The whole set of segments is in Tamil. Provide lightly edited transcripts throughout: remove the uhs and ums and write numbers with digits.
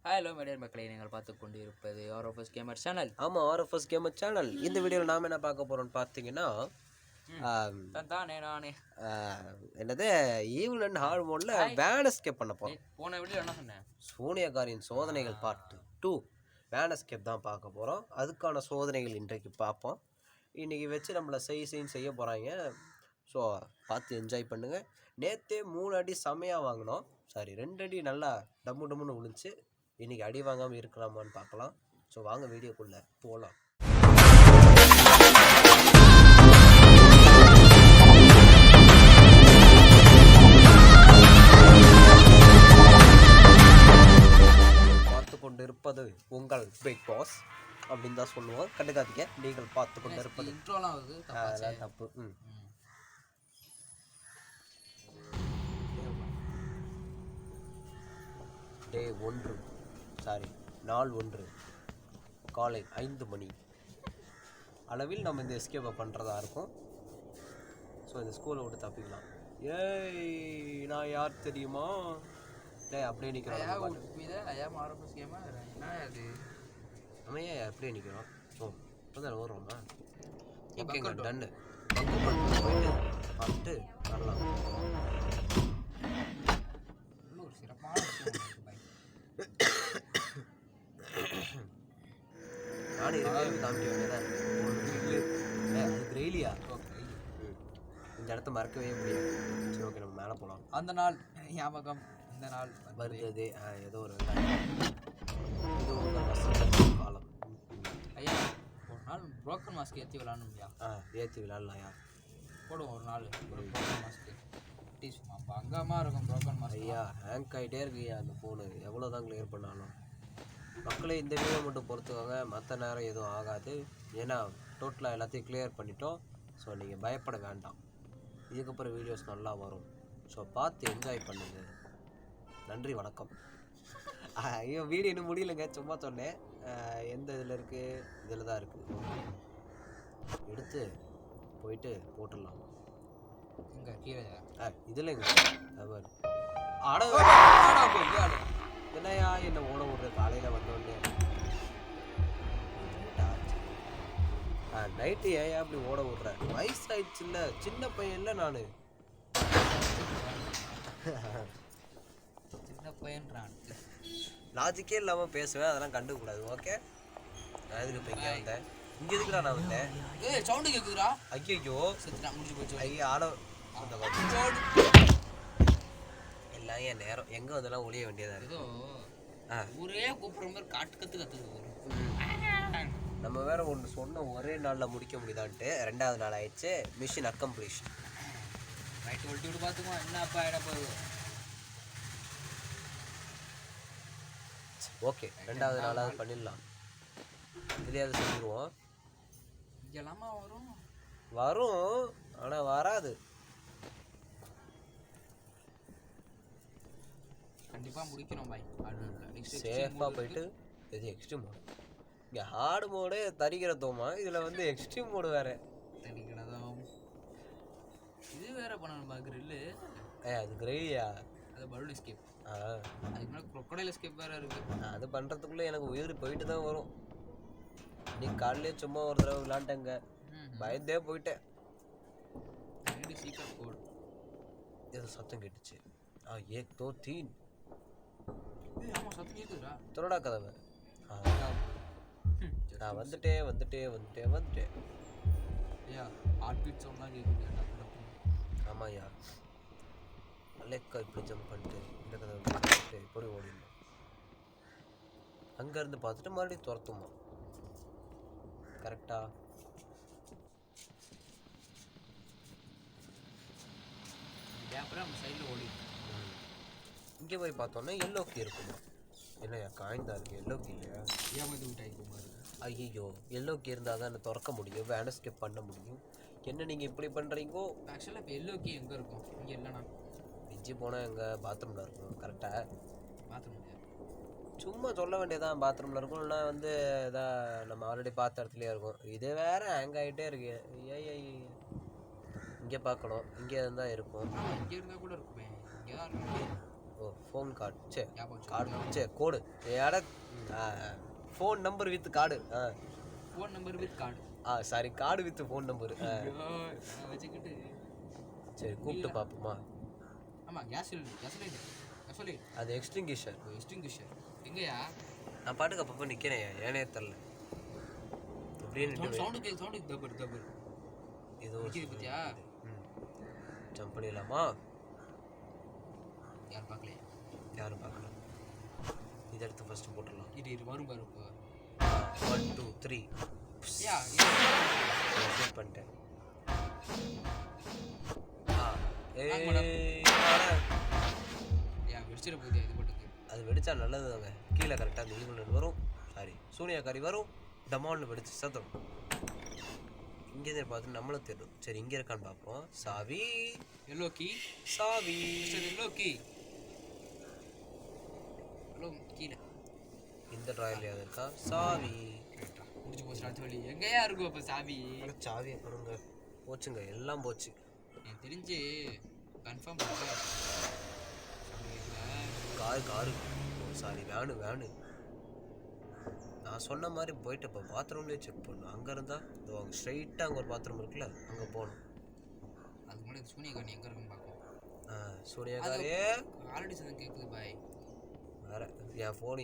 ஹலோ மீடியர் மக்களை நீங்கள் பார்த்து கொண்டு இருப்பது ஆர்எஃப்எஸ் கேமர் சேனல். ஆமாம், ஆர்எஃப்எஸ் கேமர் சேனல். இந்த வீடியோவில் நாம் என்ன பார்க்க போகிறோம்னு பார்த்தீங்கன்னா, தானே நானே என்னது ஈவில் அண்ட் ஹார்மோனில் வேன் எஸ்கேப் பண்ண போகிறோம். போன வீடியோ என்ன சொன்னேன்? சூனியக்காரின் சோதனைகள் பார்ட் 2 வேன் எஸ்கேப் தான் பார்க்க போகிறோம். அதுக்கான சோதனைகள் இன்றைக்கு பார்ப்போம். இன்றைக்கி வச்சு நம்மளை செய்ய போகிறாங்க. ஸோ பார்த்து என்ஜாய் பண்ணுங்கள். நேற்றே 3 அடி செமையாக வாங்கினோம். 2 அடி நல்லா டம்முன்னு விழுந்துச்சு. இன்றைக்கி அடி வாங்காமல் இருக்கலாமான்னு பார்க்கலாம். ஸோ வாங்க வீடியோக்குள்ளே போகலாம். பார்த்து கொண்டு இருப்பது உங்கள் பிக் பாஸ் அப்படின்னு தான் சொல்லுவோம். கண்டுக்காதீங்க, நீங்கள் பார்த்து கொண்டு இருப்பது தப்பு. டே 1 நாள் 1 காலை 5 மணி அளவில் நம்ம இந்த எஸ்கேப்பை பண்ணுறதா இருக்கும். ஸோ இந்த ஸ்கூலை விட்டு தப்பிக்கலாம். ஏய், நான் யார் தெரியுமா? டே அப்படியே நிற்கிறோம். நம்ம ஏன் அப்படியே நிற்கிறோம்? ஓ இப்போ தான் ஓடுறோம்மா. ஓகேங்க, டன்னு. போயிட்டு பார்த்துட்டு வரலாம். இந்த இடத்த மறக்கவே முடியாது. சரி, ஓகே, நம்ம மேலே போகலாம். அந்த நாள் ஞாபகம் இந்த நாள் வருது. ஏதோ ஒரு காலம். ஐயா, ஒரு நாள் புரோக்கன் மாஸ்க் ஏற்றி விளாடணும்யா. ஏற்றி விளாட்லாம்யா. போடுவோம் ஒரு நாள் புரோக்கன் மாஸ்க்கு. சும்மா பங்கமாக இருக்கும் புரோக்கன் மாஸ்க். ஐயா, ஹேங்க் ஆகிட்டே இருக்குயா அந்த ஃபோனு. எவ்வளோ தான் கிளியர் பண்ணாலும். மக்களே இந்த வீடியோ மட்டும் பொறுத்துக்கோங்க. மற்ற நேரம் எதுவும் ஆகாது. ஏன்னா டோட்டலாக எல்லாத்தையும் கிளியர் பண்ணிட்டோம். ஸோ நீங்கள் பயப்பட வேண்டாம். இதுக்கப்புறம் வீடியோஸ் நல்லா வரும். ஸோ பார்த்து என்ஜாய் பண்ணுங்கள். நன்றி, வணக்கம். ஐயோ, வீடியோ இன்னும் முடியலைங்க, சும்மா சொன்னேன். எந்த இதில் இருக்குது? இதில் தான் இருக்குது. எடுத்து போயிட்டு போட்டுடலாம். இங்கே கீழே இதுலங்க என்னையா என்ன ஓட விடுற காலையில் வந்தோடனே? நைட்டு ஏன் அப்படி ஓட விடுற? வயசாயிடுச்சு இல்லை, சின்ன பையன் இல்லை நான். சின்ன பையன்றான். லாஜிக்கே இல்லாமல் பேசுவேன், அதெல்லாம் கண்டுக்கூடாது. ஓகே, நான் எதுக்கு இப்போ இங்கே வந்தேன்? இங்கே எதுக்குடா நான் வந்தேன்? சவுண்டு கேட்குதுடா. ஐயோ, செத்துட்டா, முடிஞ்சு போச்சு. ஐயா, ஆளோ எல்லாம் என் நேரம் எங்கே வந்தெல்லாம் ஒளிய வேண்டியதாக ஏதோ ஒரே கூப்பிட்ற மாதிரி கத்துக்குது. நம்ம வேற ஒன்று சொன்ன ஒரே நாளில் முடிக்க முடியுதான்ட்டு 2வது நாள் ஆயிடுச்சு. மிஷின் அக்கம்ப்ளீஷன். ரைட்டு ஒட்டி விட்டு பார்த்துக்கோ. என்னப்பா ஆகிட போகுது? ஓகே, 2வது நாளாவது பண்ணிடலாம். இதுலேயாவது செஞ்சுருவோம். இங்கெல்லாமா வரும், ஆனால் வராது. கண்டிப்பாக முடிக்கணும் பாய். சேஃபாக போயிட்டு இது எக்ஸ்ட்ரீம் மோடு. இங்கே ஹார்டு மோடு தரிக்கிறதோமா, இதில் வந்து எக்ஸ்ட்ரீம் மோடு வேறு. தரிக்கிறதும் இது வேறு பண்ணணும்பா. கிரில்லு அது கிரேவியா? அது பலூன் எஸ்கேப். அதுக்கு மேலே க்ரொக்கடைல் எஸ்கேப் வேறு இருக்குது. அது பண்ணுறதுக்குள்ளே எனக்கு உயிர் போயிட்டு தான் வரும். நீ காலையிலே சும்மா ஒரு தடவை விளாண்டங்க, பயந்தே போயிட்டேன். சீக்கிரம் கோடு ஏதோ சத்தம் கேட்டுச்சு. ஏக் தோ தீன். ஆமாம், சத்தம் கேட்குதுடா. தொடடா கதவை. நான் வந்துட்டேன். ஐயா, ஹார்ட் பீட் சவுண்ட்லாம் கேட்குது. ஆமாய்யா, அலேக்கா இப்படி ஜம்ப் பண்ணிட்டு இந்த கதவை பண்ணிட்டு இப்படி ஓடிடணும். அங்கேருந்து பார்த்துட்டு மறுபடியும் துரத்துமா. கரெக்டா? அப்புறம் நம்ம சைடில் ஓடி இங்கே போய் பார்த்தோன்னா எல்லோ கீ இருக்குமா? என்னையா காய்ந்தா இருக்கு? எல்லோ கீ இல்லையா? ஏமாந்து விட்டாய்க்குமா இருக்கு. ஐயோ, எல்லோ கீ இருந்தால் தான் திறக்க முடியும், வேன் எஸ்கேப் பண்ண முடியும். என்ன நீங்கள் இப்படி பண்ணுறீங்கோ? ஆக்சுவலாக இப்போ எல்லோ கீ எங்கே இருக்கும்? இங்கே இல்லைண்ணா. மிஞ்சி போனால் எங்கள் பாத்ரூமில் இருக்கும். கரெக்டாக? பாத்ரூம் சும்மா சொல்ல வேண்டியதான் பாத்ரூமில் இருக்கும். இல்லைனா வந்து இதாக நம்ம ஆல்ரெடி பார்த்த இடத்துலையே இருக்கும். இது வேறு ஹேங் ஆகிட்டே இருக்கு. இங்கே பார்க்கணும், இங்கே இருந்தால் இருக்கும். இங்கே இருந்தால் கூட இருக்குமே. இங்கே தான் இருக்கு. ஓ ஃபோன் கார்டு சே ஞாபகம் கார்டு சே கோடு ஏட phone number with card phone number with card sorry card with phone number வச்சுக்கிட்டு சரி கூப்பிட்டு பார்ப்போமா? ஆமாம் கேஸ் லைட் அது எக்ஸ்டிங்கிஷர் எங்கேயா? நான் பாட்டுக்கு அப்பப்போ நிற்கிறேன் ஏனே தெரில அப்படின்னு சவுண்டு தப்பு ஏதோ பத்தியா? ஜம்ப் பண்ணிடலாமா? யாரும் பார்க்கல. இதை எடுத்து ஃபர்ஸ்ட் போட்டுடலாம். இது வரும் பாரு இப்போ. 1 2 3 செட் பண்ணிட்டேன். வெடிச்சிட போகுது இது போட்டுக்கு. அது வெடிச்சா நல்லது தாங்க. கீழே கரெக்டாக அந்த ஈவன் வரும், சாரி சூனியாக்காரி வரும், டமால்னு வெடிச்சு சத்தம். இங்கே பார்த்து நம்மளும் தெரியும். சரி இங்கே இருக்கான்னு பார்ப்போம். சாவி எல்லோ கீ கீழே இந்த ட்ராயர்லையாவது இருக்கா சாவி? முடிச்சு போச்சு. அடுத்த வழி எங்கேயா இருக்கும் அப்போ சாவி? சாவியை கொடுங்க. போச்சுங்க, எல்லாம் போச்சு. எனக்கு தெரிஞ்சு கன்ஃபார்ம் காரு சாரி வேனு. நான் சொன்ன மாதிரி போயிட்டு இப்போ பாத்ரூம்லேயே செக் பண்ணணும். அங்கே இருந்தால் இதோ அங்கே ஸ்ட்ரைட்டாக அங்கே ஒரு பாத்ரூம் இருக்குல்ல, அங்கே போகணும். அதுக்கு முன்னாடி சூனியக்காரி எங்கே இருக்குன்னு பார்க்கணும். சூனியக்காரியே ஆல்ரெடி சதம் கேட்குது பாய். வேற என் ஃபோனு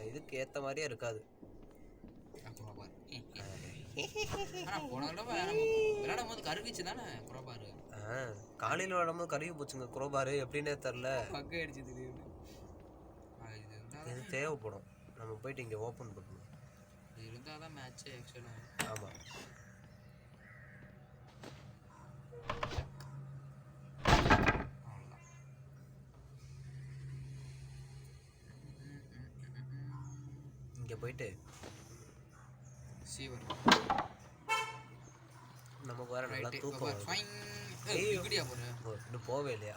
இதுக்கு ஏற்ற மாதிரியே இருக்காது. போன தடவை விளையாடும் போது கருகிச்சு தானே குரோபாரு. காலையில் விளையாடும் கருகி போச்சுங்க குரோபாரு. எப்படின்னே தெரில, பக்கம் அடிச்சு திடீர்னு. இது தேவைப்படும். நம்ம போயிட்டு இங்கே ஓப்பன் பண்ணணும். இது இருந்தால் தான் மேட்ச்சு ஆக்சுவலாக. ஆமாம். இங்கே போயிட்டு சீவர் நமக்கு வர நல்லா தூக்கம். இன்னும் போவே இல்லையா?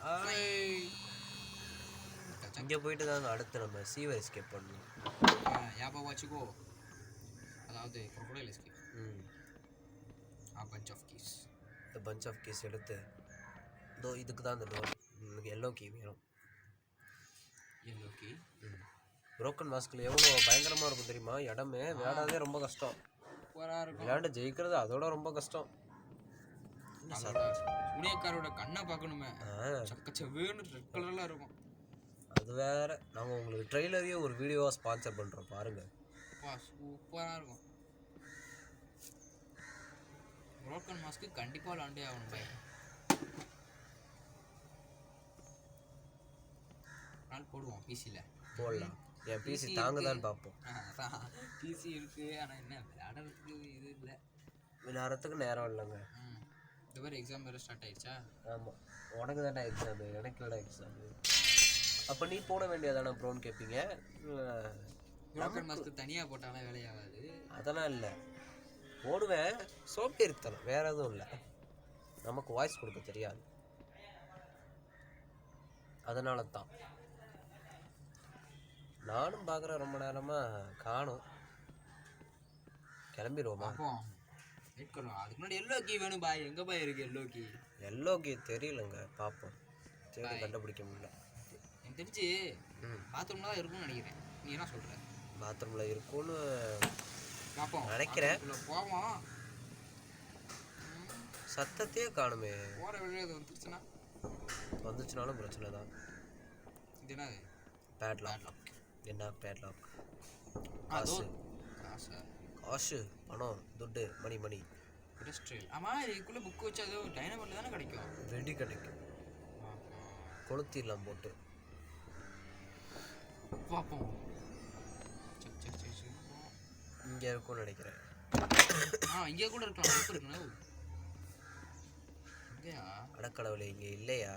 இங்கே போயிட்டு தாங்க அடுத்து நம்ம சீவர் எஸ்கேப் பண்ணணும். ஞாபகம் வச்சுக்கோ. அதாவது crocodile escape. bunch of keys. இந்த bunch of keys எடுத்து இதோ இதுக்கு தான் இந்த டோர். எனக்கு எல்லோ கீ வேணும். Yellow key. broken maskல எவ்வளோ பயங்கரமாக இருக்கும் தெரியுமா? இடமே விளையாடாதே ரொம்ப கஷ்டம். விளையாண்டு ஜெயிக்கிறது அதோட ரொம்ப கஷ்டம். சூனியக்காரோட கண்ணை பார்க்கணுமே, சக்கச்சவேன்னு ரெட் கலர்லாம் இருக்கும். அது வேற. நாங்கள் உங்களுக்கு ட்ரெய்லரையே ஒரு வீடியோவாக ஸ்பான்சர் பண்ணுறோம் பாருங்க. சூப்பராக இருக்கும். broken mask கண்டிப்பாக விளாண்டே ஆகணும் பாய். நாள் போடுவோம் பிசியில். போடலாம். என் பிசி தாங்குதான்னு பார்ப்போம். பிசி இருக்கு, ஆனால் என்ன விளையாடுறதுக்கு இது இல்லை. விளையாடுறதுக்கு நேரம் இல்லைங்க. இந்த மாதிரி எக்ஸாம் வேறு ஸ்டார்ட் ஆயிடுச்சா? ஆமாம். உனக்கு தானே எக்ஸாமு, எனக்கு இல்லைடா எக்ஸாமு. அப்போ நீ போட வேண்டியதானே ப்ரோன்னு கேட்பீங்க. broken mask தனியாக போட்டாலும் வேலையாகாது. அதெல்லாம் இல்லை, போடுவேன். சோம்பேறித்தனம், வேற எதுவும் இல்லை. நமக்கு வாய்ஸ் கொடுக்க தெரியாது, அதனால தான். நானும் பார்க்குறேன் ரொம்ப நேரமாக காணும். கிளம்பிடுவோமா? அதுக்கு முன்னாடி எல்லோ கீ வேணும் பாய். எங்கே பாய் இருக்கு எல்லோ கீ? தெரியலங்க, பார்ப்போம். தேடி கண்டுபிடிக்க முடியல. எனக்கு தெரிஞ்சு பாத்ரூம்ல தான் இருக்கும்னு நினைக்கிறேன். நீ என்ன சொல்ற? பாத்ரூமில் இருக்கும்னு பார்ப்போம் நினைக்கிறேன். போவோம். சத்தத்தையே காணுமே. போகிற வழியில் அது வந்துச்சுனாலும் பிரச்சனை தான். இது என்ன? பேட்லாக். என்ன பேட்லாக்? காசு, பணம், துட்டு, மணி. இண்டஸ்ட்ரியல். ஆமாம், இதுக்குள்ளே புக் வச்சு அது டைனமரில் தானே கிடைக்கும். வெடி கிடைக்கும். கொளுத்திடலாம் போட்டு. பார்ப்போம். இங்கே இருக்கும்னு நினைக்கிறேன். இங்கே கூட இருக்கலாம். இருக்கணும். இங்கேயா? அடக்கடவுளே, இங்கே இல்லையா?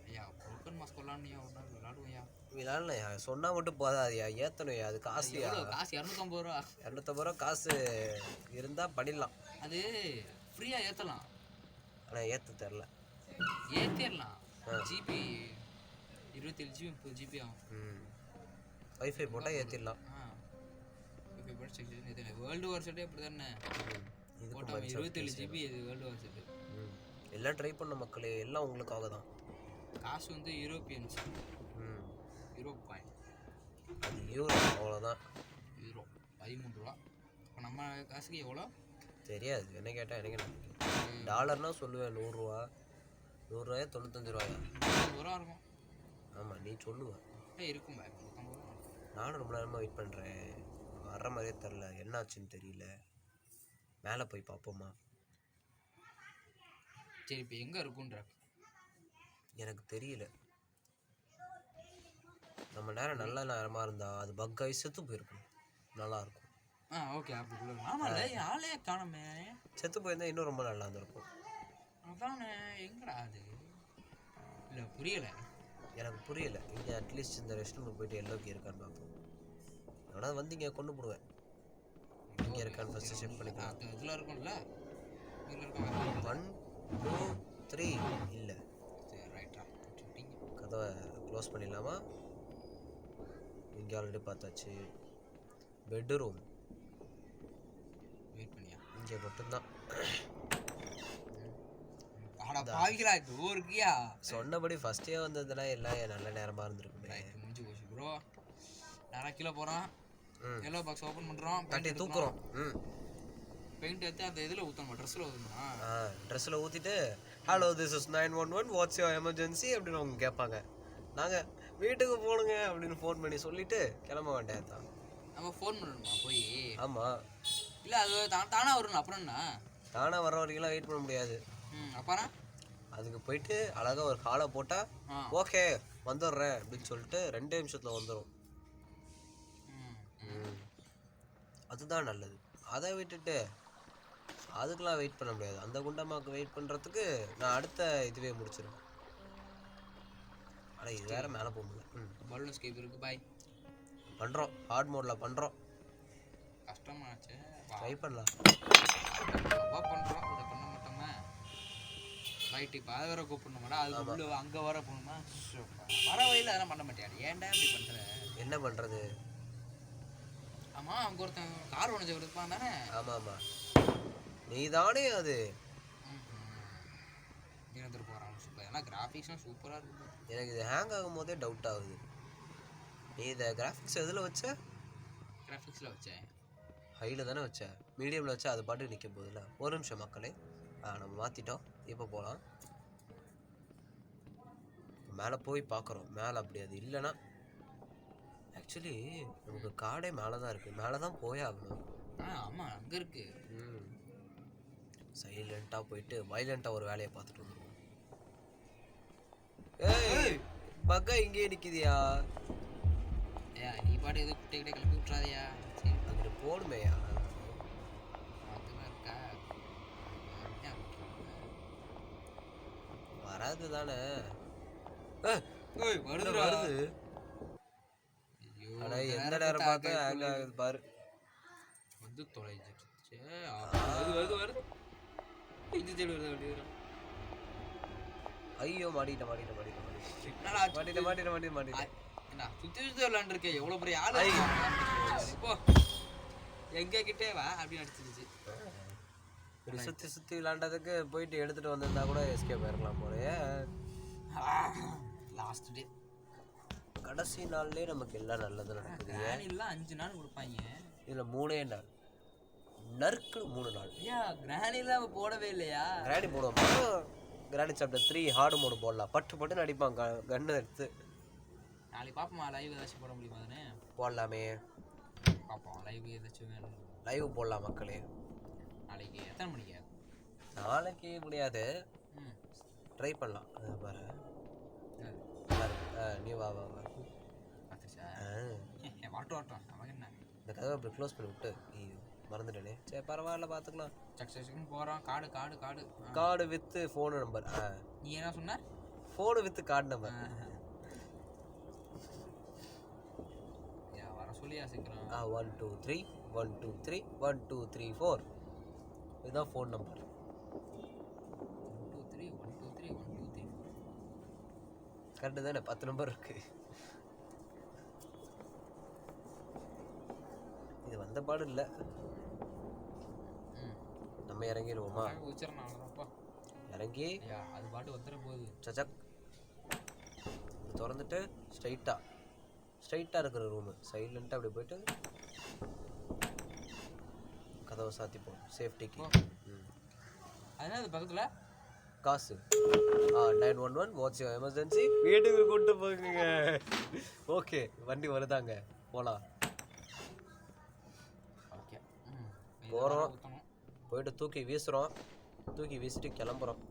ஐயா broken mask விளாட்னியா? ஒரு நாள் விளாடுவையா? விளாட்லையா? சொன்னால் மட்டும் போதாதியா, ஏற்றணுயா. அது காசுயா? காசு 250 ரூபா. 250 ரூபா காசு இருந்தால் பண்ணிடலாம். அது ஃப்ரீயாக ஏற்றலாம். ஆனால் ஏற்ற தெரில. ஏற்றிடலாம். ஜிபி 27 GB 30 GB ஆகும். வைஃபை போட்டால் ஏற்றிடலாம். வைஃபை போட்டு வேர்ல்டு வார் செட்டே அப்படி தானே போட்டால் 27 GB. இது வேர்ல்டு வார் செட்டு. எல்லாம் ட்ரை பண்ண மக்களே, எல்லாம் உங்களுக்காக தான். காசு வந்து யூரோப்பியன்ஸ், ம் யூரோப் காயின், அது யூரோ அவ்வளோதான். யூரோ 13 ரூபா. இப்போ நம்ம காசுக்கு எவ்வளோ தெரியாது, என்ன கேட்டால் எனக்கு என்ன தெரியும். டாலர்னா சொல்லுவேன் 100 ரூபா, 100 ரூபாயா 95 ரூபாயா? 150 ரூபா இருக்கும். ஆமாம் நீ சொல்லுவேன். இருக்கும் பாய் 150 ரூபா. நானும் ரொம்ப நேரமாக வெயிட் பண்ணுறேன், வர்ற மாதிரியே தெரில, என்னாச்சுன்னு தெரியல. மேலே போய் பார்ப்போமா? சரி இப்போ எங்கே இருக்குன்ற எனக்கு தெரியல. நம்ம நேரம் நல்ல நேரமாக இருந்தால் அது பக் ஆகி செத்து போயிருக்கும், நல்லாயிருக்கும். ஓகே அப்படிக்குள்ள ஆமாம்ல ஆளே காணமே. செத்து போயிருந்தா இன்னும் ரொம்ப நல்லா இருந்திருக்கும். அதானே எங்கடா அது இல்லை புரியலை எனக்கு புரியல. இங்கே அட்லீஸ்ட் இந்த ரெஸ்ட் ரூமில் போயிட்டு எல்லோக்கு இருக்கான்னு பார்ப்போம். ஆனால் வந்து இங்கே கொண்டு போடுவேன். இங்கே இருக்கான்னு ஃபஸ்ட்டு செக் பண்ணிக்கலாம். இதில் இருக்கும்ல, இதில் இருக்கும் 1 2 3 இல்லை. சரி ரைட்டா கதவை க்ளோஸ் பண்ணிடலாமா? இங்கே ஆல்ரெடி பார்த்தாச்சு. பெட்ரூம் வெயிட் பண்ணியா? இங்கே மட்டும்தான். பாவிக்கிறா இது இருக்கியா? சொன்னபடி ஃபஸ்ட்டே வந்ததுன்னா எல்லாம் நல்ல நேரமாக இருந்திருக்குமே. முடிஞ்சு போச்சு ப்ரோ. நேராக கீழே போகிறோம், எல்லோ பாக்ஸ் ஓப்பன் பண்ணுறோம், கட்டி தூக்குறோம். பெயிண்ட் எடுத்து அந்த இதில் ஊற்றணுமா? ட்ரெஸ்ஸில் ஊற்றணுமா? ட்ரெஸ்ஸில் ஊற்றிட்டு hello this is 911 what's your emergency அப்படின்னு அவங்க கேட்பாங்க. நாங்கள் வீட்டுக்கு போகணுங்க அப்படின்னு ஃபோன் பண்ணி சொல்லிவிட்டு கிளம்ப வேண்டியது தான். நம்ம ஃபோன் பண்ணணுமா போய்? ஆமாம். இல்லை அது தானாக வரணும். அப்புறம் என்ன? தானாக வர வரைக்கும்லாம் வெயிட் பண்ண முடியாது. அப்புறம் அதுக்கு போயிட்டு அழகாக ஒரு காலை போட்டால் ஓகே வந்துடுறேன் அப்படின்னு சொல்லிட்டு 2 நிமிஷத்தில் வந்துடும். அதுதான் நல்லது. அதை விட்டுட்டு அதுக்கெலாம் வெயிட் பண்ண முடியாது. அந்த குண்டம்மாவுக்கு வெயிட் பண்ணுறதுக்கு நான் அடுத்த இதுவே முடிச்சிருவேன். ஆனால் இது வேறு மேலே போக முடியல. பலூன் எஸ்கேப் இருக்குது பாய். பண்ணுறோம், ஹார்ட் மோடில் பண்ணுறோம். கஷ்டமாச்சு, ட்ரை பண்ணலாம். பண்ணுறோம், இதை பண்ண மாட்டோமா? ரைட். இப்போ அதை வேற கூப்பிடணுமாடா? அது உள்ள அங்கே வர போகணுமா? வர வழியில் அதெல்லாம் பண்ண மாட்டியா? ஏன்டா இப்படி பண்ணுற? என்ன பண்ணுறது? ஆமாம் அங்கே ஒருத்தன் கார் உடஞ்ச இருப்பான் தானே? ஆமாம் ஆமாம் நீ தானே அது. இருந்துட்டு போகிறான் சூப்பர். ஏன்னா கிராஃபிக்ஸ்லாம் சூப்பராக இருக்குது. எனக்கு இது ஹேங் ஆகும் போதே டவுட் ஆகுது. நீ இதை கிராஃபிக்ஸ் எதில் வச்ச? கிராஃபிக்ஸில் வச்சேன். ஹையில் தானே வச்ச? மீடியமில் வச்சா அது பாட்டுக்கு நிற்க போதில்ல. ஒரு நிமிஷம் மக்களே, நம்ம மாற்றிட்டோம். இப்போ போகலாம். மேலே போய் பார்க்குறோம். மேலே அப்படி அது இல்லைன்னா ஆக்சுவலி நமக்கு காடே மேலே தான் இருக்குது. மேலே தான் போயே ஆகணும். ஆமாம் அங்கே இருக்குது. சைலண்ட்டாக போயிட்டு வைலண்ட்டாக ஒரு வேலையை பார்த்துட்டு வந்துடுவோம். ஏய் பக்கா இங்கேயே நிற்கிதியா? நீ பாட்டு எதுவும் குட்டை கிட்டே கிளப்பி விட்றாதியா? சரி அங்கிட்டு போடுமேயா? அதுதான் இருக்கா? வராது தானே? வருது வருது. ஆனால் எந்த நேரம் பார்த்து ஹேங் ஆகுது பாரு. வந்து தொலைஞ்சிருச்சு. வருது வருது இது தேடி வருது அப்படி வரும். ஐயோ மாட்டிட்டேன் மாட்டிட்டேன் மாட்டிட்டேன் என்னடா மாட்டிட்டேன் மாட்டிட்டேன் மாட்டிட்டேன் மாட்டிட்டேன். என்ன சுற்றி சுற்றி விளாண்டுருக்கேன். எவ்வளோ பெரிய ஆளு இப்போ எங்கே கிட்டே வா அப்படின்னு அடிச்சிருச்சு. இப்படி சுற்றி சுற்றி விளாண்டதுக்கு போயிட்டு எடுத்துகிட்டு வந்திருந்தா கூட எஸ்கேப் ஆயிருக்கலாம் போலயே. லாஸ்ட் டே கடைசி நாள்லேயே நமக்கு எல்லாம் நல்லது நடக்குது. ஏன் இல்லை 5 நாள் கொடுப்பாங்க, இதில் 3 நாள் நறுக்கு 3 நாள். ஐயா கிராணிலாம் போடவே இல்லையா? கிராணி போடுவோமா? கிராணி சாப்டர் 3 ஹார்டு மோடு போடலாம். பட்டு பட்டு நடிப்பாங்க கன்று எடுத்து. நாளைக்கு பார்ப்போமா லைவ் ஏதாச்சும் போட முடியுமா? தானே போடலாமே. பார்ப்போம் லைவ் ஏதாச்சும் வேணும். லைவ் போடலாம் மக்களே. நாளைக்கு எத்தனை மணிக்கு? நாளைக்கு முடியாது, ட்ரை பண்ணலாம். பாரு நீ வா வா வா. வாட்டும் வாட்டும் நமக்கு என்ன? இந்த கதவை அப்படி க்ளோஸ் பண்ணி விட்டு நீ மறந்துட்டேனே. சரி பரவாயில்ல பார்த்துக்கலாம். சக்ஸஸ்ன்னு போகிறோம். காடு காடு காடு கார்டு வித்து ஃபோனு நம்பர். நீ என்ன சொன்ன? Phone with card number. வர சொல்லியா சீக்கிரம்? 1 2 3 1 2 3 1 2 3 4 இதுதான் ஃபோன் நம்பர். 1 2 3 1 2 3 1 2 3 4 கரெக்டு தானே? 10 நம்பர் இருக்கு. இது வந்த பாடு இல்லை. நம்ம இறங்கிடுவோமா? உச்சரணப்பா இறங்கி அது பாட்டு வந்துட போகுது. சச்சக் திறந்துட்டு ஸ்ட்ரைட்டாக இருக்கிற ரூமு சைலண்ட்டாக அப்படி போயிட்டு கதவை சாத்திப்போம் சேஃப்டிக்கு. அதனால அது பக்கத்தில் காசு 911 வாட்ஸ் யுவர் எமர்ஜென்சி வீட்டுக்கு கூப்பிட்டு போங்க. ஓகே வண்டி வருதாங்க போகலாம். ஓகே போகிறோம், போயிட்டு தூக்கி வீசிட்டு கிளம்புறோம்.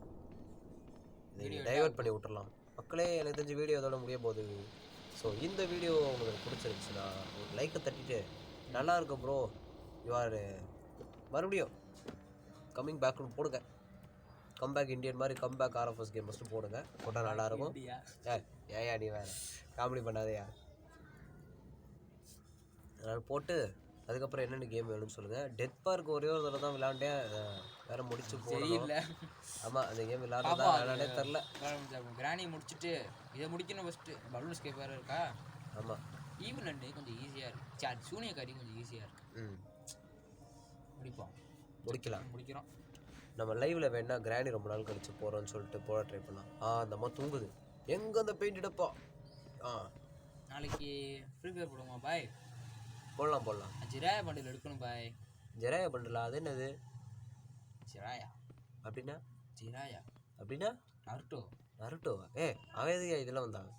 இதை டைவர்ட் பண்ணி விட்டுறலாம். மக்களே எனக்கு தெரிஞ்ச வீடியோ அதோட முடிய போகுது. ஸோ இந்த வீடியோ உங்களுக்கு பிடிச்சிருந்துச்சுன்னா ஒரு லைக்கை தட்டிட்டு நல்லா இருக்கும் ப்ரோ யூஆர் மறுபடியும் கம்மிங் பேக்னு போடுங்க. கம்பேக் இந்தியன் மாதிரி கம்பேக் ஆர்எஃப்எஸ் கேம் ஃபஸ்ட்டு போடுங்க, போட்டால் நல்லாயிருக்கும். ஏயா நீ வேறு காமெடி பண்ணாதையா. அதனால் போட்டு அதுக்கப்புறம் என்னென்ன கேம் வேணும்னு சொல்லுங்கள். டெத் பார்க் ஒரே ஒரு தடவை தான் விளாண்டேன், வேறு முடிச்சு போகல. ஆமாம் அந்த கேம் விளாட்றதா விளாடே தெரில. கிராணி முடிச்சுட்டு இதை முடிக்கணும் ஃபஸ்ட்டு. பலூன் ஸ்கேப் வேறு இருக்கா. ஆமாம் ஈவன் அண்டு கொஞ்சம் ஈஸியாக இருக்குது. சார் சூனியக்காரி கொஞ்சம் ஈஸியாக இருக்குது. முடிக்கிறோம். நம்ம லைவில் வேணா கிராணி ரொம்ப நாள் கழிச்சு போகிறோன்னு சொல்லிட்டு போட ட்ரை பண்ணலாம். அந்த அம்மா தூங்குது. எங்கே அந்த பெயிண்ட் எடுப்பா. நாளைக்கு ஃப்ரீ ஃபயர் போடுவோமா பாய்? போடலாம். ஜிராயா பண்டில் எடுக்கணும் பாய். ஜிராயா பண்டிலா? அது என்னது ஜிராயா அப்படின்னா? அப்படின்னா நருட்டோ. அவன் எதுக்கு இதெல்லாம் வந்தான்?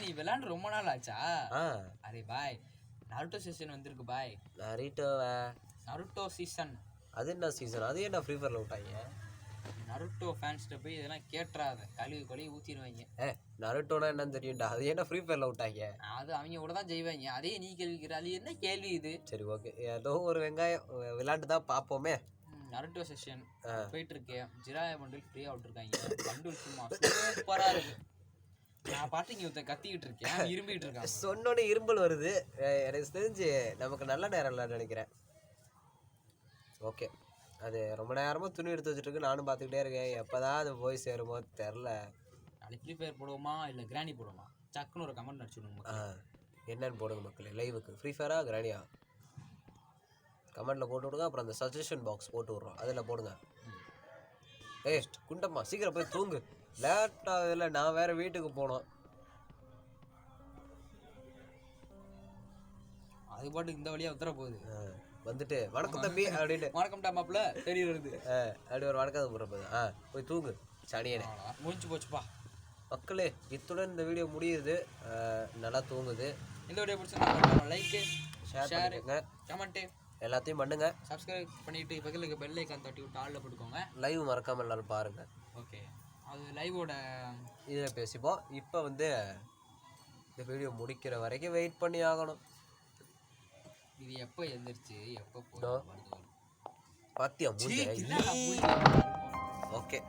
நீ விளையாண்டு ரொம்ப நாள் ஆச்சா? அரே பாய் நருட்டோ சீசன் வந்திருக்கு பாய். Naruto season. அது என்ன சீசன்? அது என்ன ஃப்ரீ ஃபயர்ல விட்டாங்க? நருட்டோ ஃபேன்ஸ்கிட்ட போய் இதெல்லாம் கேட்டுறாத, கழுவி ஊற்றிடுவாங்க. நருட்டோனா என்னன்னு தெரியும்டா, அது என்ன ஃப்ரீ ஃபயர்ல விட்டாங்க? அது அவங்க கூட தான் செய்வாங்க. அதே நீ கேள்விக்கிற, அது என்ன கேள்வி இது? சரி ஓகே, ஏதோ ஒரு வெங்காயம் விளையாண்டு தான் பார்ப்போமே. நருட்டோ செஷன் போயிட்டு இருக்கேன். ஜிராயா பண்டில் ஃப்ரீயாக விட்டுருக்காங்க. பண்டில் சும்மா சூப்பராக இருக்கு. நான் பாட்டு இங்கே கத்திக்கிட்டு இருக்கேன், இரும்பிட்டு இருக்கேன். சொன்னோன்னே இரும்பல் வருது. எனக்கு தெரிஞ்சு நமக்கு நல்ல நேரம் இல்லைன்னு நினைக்கிறேன். ஓகே, அது ரொம்ப நேரமாக துணி எடுத்து வச்சுட்டு நானும் பார்த்துக்கிட்டே இருக்கேன். எப்போ தான் அது போய் சேருமோ தெரில. நாளைக்கு ஃப்ரீ ஃபயர் போடுவோமா இல்லை கிராணி போடுவோமா? சக்குன்னு ஒரு கமெண்ட் அடிச்சுடுவோம். என்னன்னு போடுங்க மக்களே. லைவுக்கு ஃப்ரீ ஃபயரா கிராணியா கமெண்ட்டில் போட்டு விடுங்க. அப்புறம் அந்த சஜஷன் பாக்ஸ் போட்டு விட்றோம், அதில் போடுங்க. குண்டம்மா சீக்கிரம் போய் தூங்கு, லேட்டாக இல்லை. நான் வேறு வீட்டுக்கு போனோம். அது பாட்டுக்கு இந்த வழியாக உத்தர போகுது. வந்துட்டு வணக்கம் தம்பி அப்படின்னு வணக்கம்டா மாப்பிள்ள தெரிய வருது. அப்படி ஒரு வணக்கம் போகிற போது போய் தூங்கு சனியனே. முடிஞ்சு போச்சுப்பா மக்களே. இத்துடன் இந்த வீடியோ முடியுது. நல்லா தூங்குது. இந்த வீடியோ பிடிச்சிருந்தா லைக்கு, ஷேர், கமெண்ட்டு எல்லாத்தையும் பண்ணுங்க. சப்ஸ்கிரைப் பண்ணிட்டு பக்கத்தில் இருக்க பெல் ஐக்கான் தட்டி விட்டு ஆளில் போட்டுக்கோங்க. லைவ் மறக்காமல் எல்லாரும் பாருங்க. ஓகே, அது லைவோட இதில் பேசிப்போம். இப்போ வந்து இந்த வீடியோ முடிக்கிற வரைக்கும் வெயிட் பண்ணி ஆகணும். இது எப்போ எழுந்திரிச்சு எப்போ பாத்தியா? ஓகே,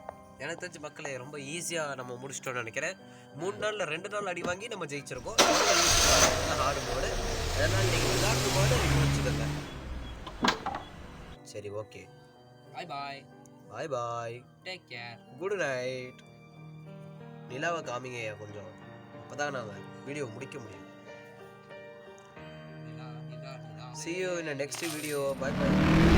எனக்கு தெரிஞ்ச மக்களே ரொம்ப ஈஸியாக நம்ம முடிச்சிட்டோம்னு நினைக்கிறேன். 3 நாளில் 2 நாள் அடி வாங்கி நம்ம ஜெயிச்சிருக்கோம். ஆடும்போது அதனால் நீங்கள் விளையாடும்போது முடிச்சுக்கோங்க. சரி okay, bye take care, good night. நிலாவை காமிங்க கொஞ்சம், அப்போதான் நாங்கள் வீடியோ முடிக்க முடியும். See you in the next video. Bye bye.